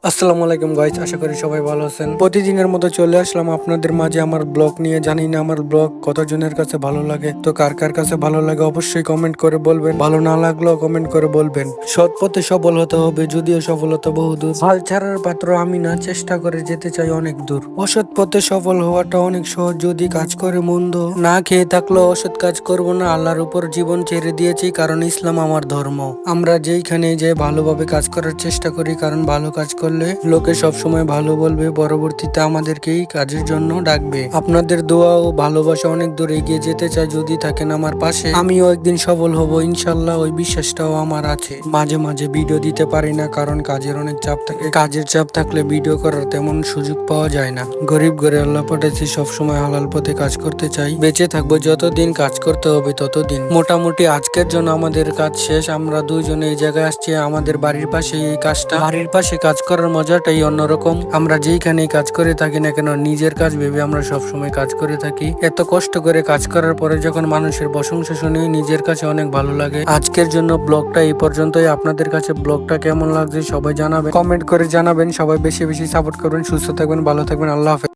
আসসালামু আলাইকুম গাইস, আশা করি সবাই ভালো আছেন। প্রতিদিনের মতো চলে আসলাম আপনাদের মাঝে আমার ব্লগ নিয়ে। জানি না আমার ব্লগ কতজনের কাছে ভালো লাগে, তো কার কার কাছে ভালো লাগে অবশ্যই কমেন্ট করে বলবেন। ভালো না লাগলেও কমেন্ট করে বলবেন। সৎ পথে সফল হতে হবে, যদিও সফলতা বহুদূর। হাল ছাড়ার পাত্র আমি না, চেষ্টা করে যেতে চাই অনেক দূর। অসৎ পথে সফল হওয়াটা অনেক সহজ যদি কাজ করে মন্দ না খেয়ে থাকলেও অসৎ কাজ করব না। আল্লাহর উপর জীবন ছেড়ে দিয়েছি, কারণ ইসলাম আমার ধর্ম। আমরা যেইখানে যে ভালোভাবে কাজ করার চেষ্টা করি, কারণ ভালো কাজ করলে লোকে সব সময় ভালো বলবে, পরবর্তীতে আমাদেরকেই কাজের জন্য ডাকবে। আপনাদের দোয়া ও ভালোবাসা অনেক দূর এগিয়ে যেতে চাই। যদি থাকেন আমার পাশে, আমিও একদিন সফল হব ইনশাল্লাহ, ওই বিশ্বাসটাও আমার আছে। মাঝে মাঝে ভিডিও দিতে পারি না, কারণ কাজের অনেক চাপ থাকে। কাজের চাপ থাকলে ভিডিও করার তেমন সুযোগ পাওয়া যায় না। গরিব ঘরে আল্লাহ পাঠাচ্ছি, সবসময় হালাল পথে কাজ করতে চাই। বেঁচে থাকবো যতদিন, কাজ করতে হবে ততদিন। মোটামুটি আজকের জন্য আমাদের কাজ শেষ। আমরা দুইজনে এই জায়গায় আসছি, আমাদের বাড়ির পাশে এই কাজটা। বাড়ির পাশে কাজ করার মজাটাই অন্যরকম। আমরা যেইখানে কাজ করে থাকি না কেন, নিজের কাজ ভেবে আমরা সবসময় কাজ করে থাকি। এত কষ্ট করে কাজ করার পরে যখন মানুষের প্রশংসা শুনি, নিজের কাছে অনেক ভালো লাগে। আজকের জন্য ব্লগটা এই পর্যন্তই। আপনাদের কাছে ব্লগটা কেমন লাগছে সবাই জানাবেন, কমেন্ট করে জানাবেন। সবাই বেশি বেশি সাপোর্ট করবেন। সুস্থ থাকবেন, ভালো থাকবেন। আল্লাহ হাফেজ।